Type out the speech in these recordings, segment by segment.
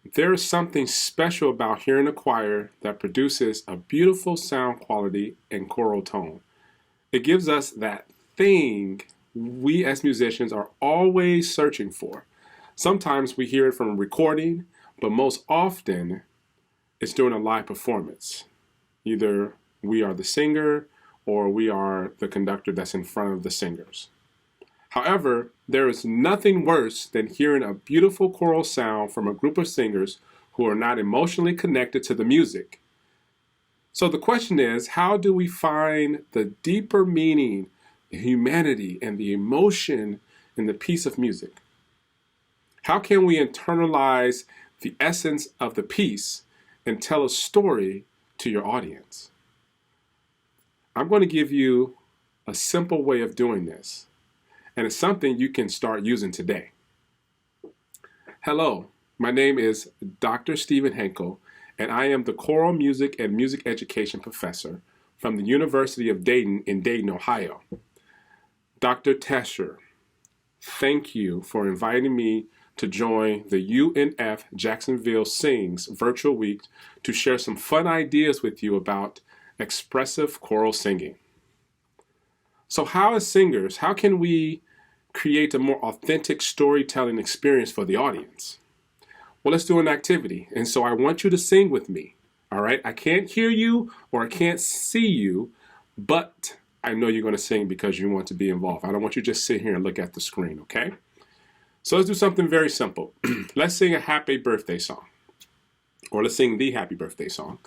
There is something special about hearing a choir that produces a beautiful sound quality and choral tone. It gives us that thing we as musicians are always searching for. Sometimes we hear it from a recording, but most often it's during a live performance. Either we are the singer or we are the conductor that's in front of the singers. However, there is nothing worse than hearing a beautiful choral sound from a group of singers who are not emotionally connected to the music. So the question is, how do we find the deeper meaning, the humanity, and the emotion in the piece of music? How can we internalize the essence of the piece and tell a story to your audience? I'm going to give you a simple way of doing this, and it's something you can start using today. Hello, my name is Dr. Steven Hankle, and I am the choral music and music education professor from the University of Dayton in Dayton, Ohio. Dr. Tasher, thank you for inviting me to join the UNF Jacksonville SINGS virtual week to share some fun ideas with you about expressive choral singing. So how as singers, how can we create a more authentic storytelling experience for the audience? Well, let's do an activity. And so I want you to sing with me. All right. I can't hear you or I can't see you, but I know you're going to sing because you want to be involved. I don't want you to just sit here and look at the screen. Okay. So let's do something very simple. Let's sing a happy birthday song, or let's sing the happy birthday song.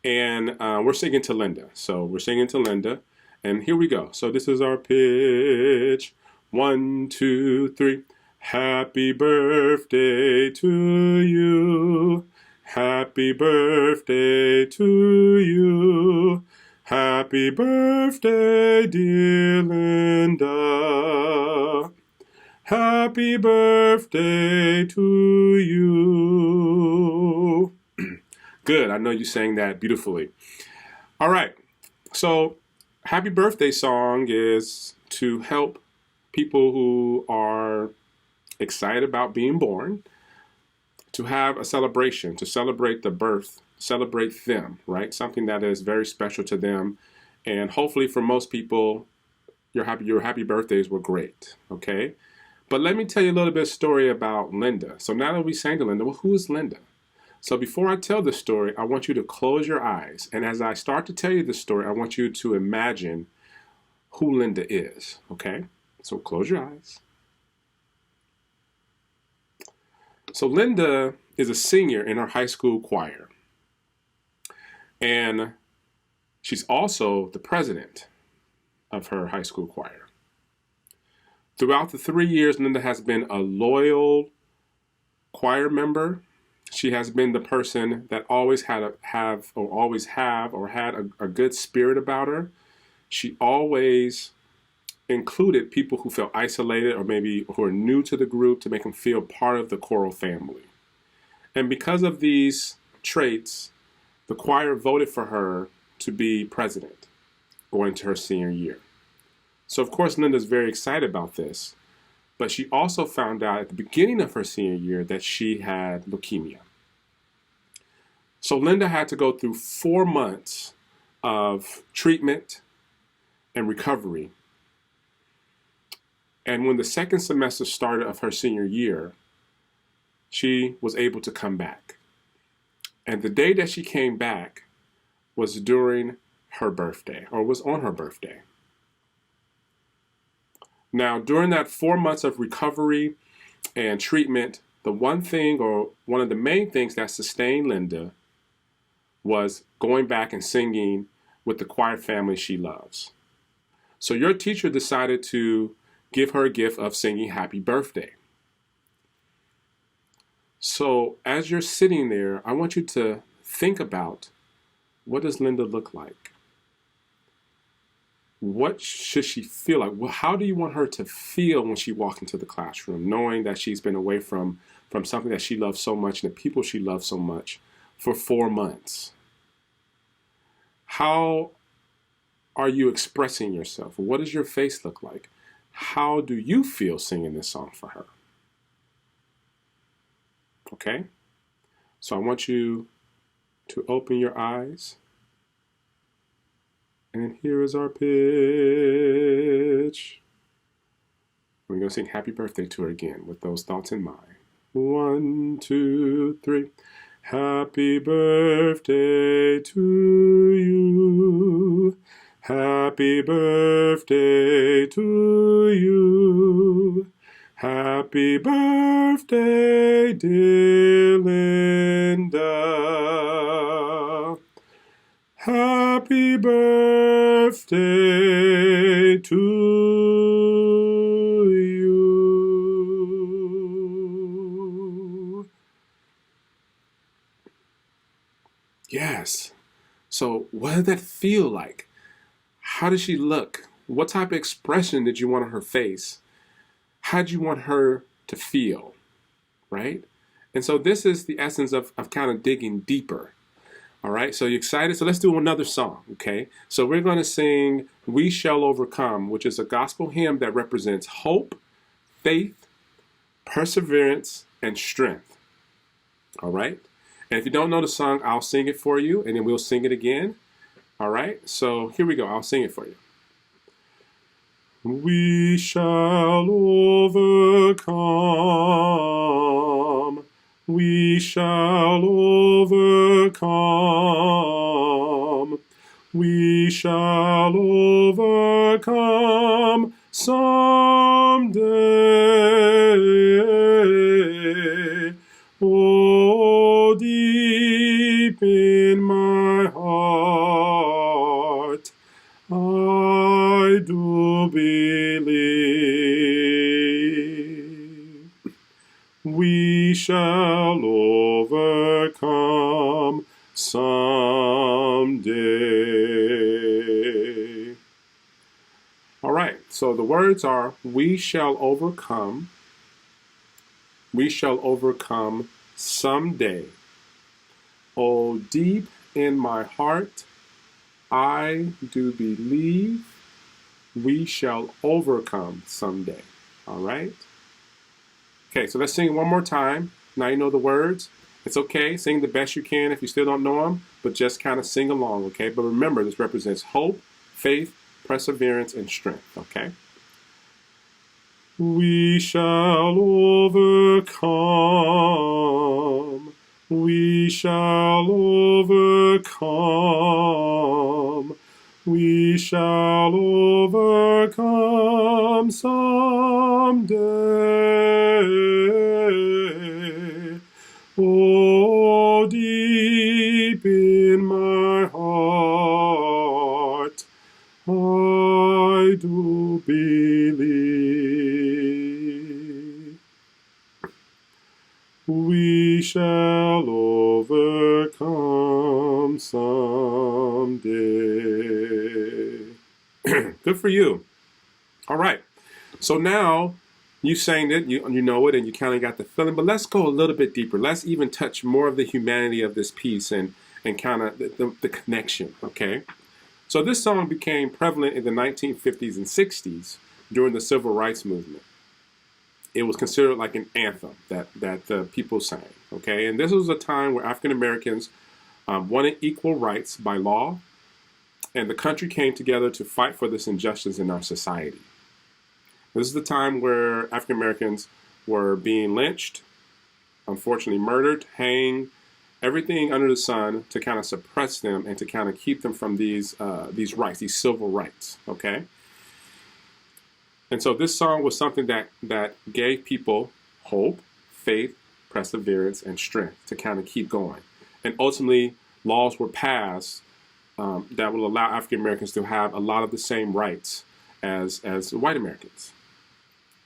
And we're singing to Linda. So we're singing to Linda. And here we go. So this is our pitch. 1, 2, 3. Happy birthday to you. Happy birthday to you. Happy birthday, dear Linda. Happy birthday to you. Good. I know you sang that beautifully. All right. So happy birthday song is to help people who are excited about being born to have a celebration, to celebrate the birth, celebrate them, right? Something that is very special to them. And hopefully for most people, your happy birthdays were great, okay? But let me tell you a little bit of story about Linda. So now that we sang to Linda, well, who is Linda? So before I tell the story, I want you to close your eyes. And as I start to tell you the story, I want you to imagine who Linda is, okay? So close your eyes. So Linda is a senior in her high school choir. And she's also the president of her high school choir. Throughout the 3 years, Linda has been a loyal choir member. She has been the person that always had a good spirit about her. She always included people who felt isolated or maybe who are new to the group to make them feel part of the choral family. And because of these traits, the choir voted for her to be president going to her senior year. So of course, Linda's very excited about this, but she also found out at the beginning of her senior year that she had leukemia. So Linda had to go through 4 months of treatment and recovery. And when the second semester started of her senior year, she was able to come back. And the day that she came back was during her birthday, or was on her birthday. Now, during that 4 months of recovery and treatment, the one thing, or one of the main things that sustained Linda was going back and singing with the choir family she loves. So your teacher decided to give her a gift of singing happy birthday. So as you're sitting there, I want you to think about, what does Linda look like? What should she feel like? Well, how do you want her to feel when she walks into the classroom, knowing that she's been away from something that she loves so much and the people she loves so much for 4 months? How are you expressing yourself? What does your face look like? How do you feel singing this song for her? Okay? So I want you to open your eyes. And here is our pitch. We're going to sing Happy Birthday to her again with those thoughts in mind. 1, 2, 3. Happy birthday to you. Happy birthday to you. Happy birthday, dear Linda. Happy birthday to you. Yes. So what did that feel like? How did she look? What type of expression did you want on her face? How did you want her to feel? Right? And so this is the essence of kind of digging deeper. All right, so you excited? So let's do another song, okay? So we're going to sing We Shall Overcome, which is a gospel hymn that represents hope, faith, perseverance, and strength. All right? And if you don't know the song, I'll sing it for you, and then we'll sing it again. All right? So here we go. I'll sing it for you. We shall overcome. We shall overcome. We shall overcome someday. Oh, deep in my heart, I do believe. We shall overcome someday. All right, so the words are, we shall overcome. We shall overcome someday. Oh, deep in my heart, I do believe we shall overcome someday. All right? Okay, so let's sing one more time. Now you know the words. It's okay. Sing the best you can if you still don't know them, but just kind of sing along, okay? But remember, this represents hope, faith, perseverance, and strength, okay? We shall overcome. We shall overcome. We shall overcome someday. Oh, deep in my heart, I do believe. We shall overcome someday. Good for you. All right. So now you sang it, you know it, and you kind of got the feeling, but let's go a little bit deeper. Let's even touch more of the humanity of this piece and kind of the connection, okay? So this song became prevalent in the 1950s and 60s during the Civil Rights Movement. It was considered like an anthem that the people sang, okay? And this was a time where African Americans wanted equal rights by law, and the country came together to fight for this injustice in our society. This is the time where African Americans were being lynched, unfortunately murdered, hanged, everything under the sun to kind of suppress them and to kind of keep them from these rights, these civil rights, okay? And so this song was something that gave people hope, faith, perseverance, and strength to kind of keep going. And ultimately, laws were passed that will allow African Americans to have a lot of the same rights as white Americans.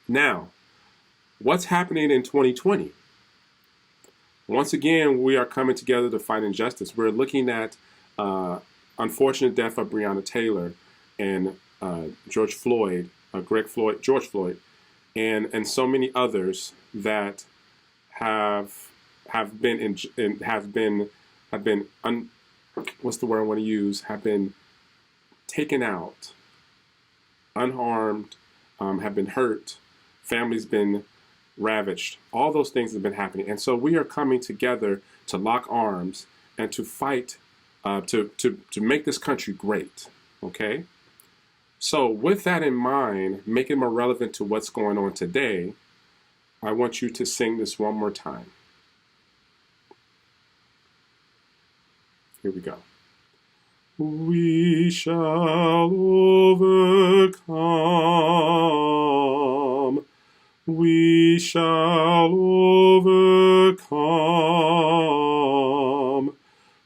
Now, what's happening in 2020? Once again, we are coming together to fight injustice. We're looking at unfortunate death of Breonna Taylor and George Floyd, George Floyd, and so many others that have been what's the word I want to use? Have been taken out, unharmed, have been hurt. Families been ravaged. All those things have been happening. And so we are coming together to lock arms and to fight to make this country great. Okay? So with that in mind, make it more relevant to what's going on today, I want you to sing this one more time. Here we go. We shall overcome. We shall overcome.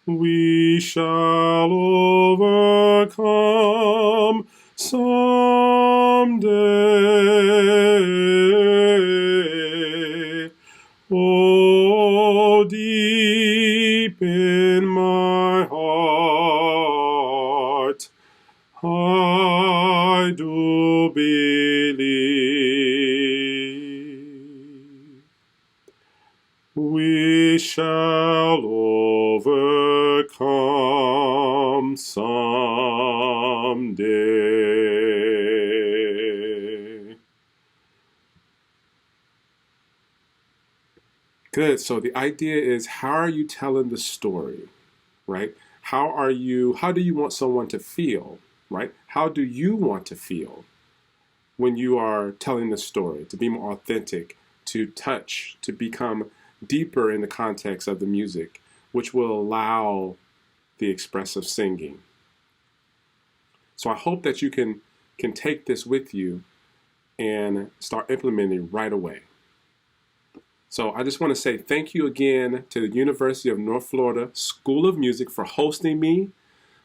We shall overcome someday. Oh, deep in my heart, I do believe we shall overcome someday. Good. So the idea is, how are you telling the story, right? How do you want someone to feel, right? How do you want to feel when you are telling the story, to be more authentic, to touch, to become deeper in the context of the music, which will allow the expressive singing. So I hope that you can take this with you and start implementing right away. So I just want to say thank you again to the University of North Florida School of Music for hosting me.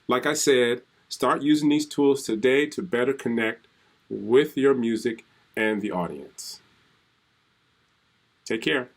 Like I said, start using these tools today to better connect with your music and the audience. Take care.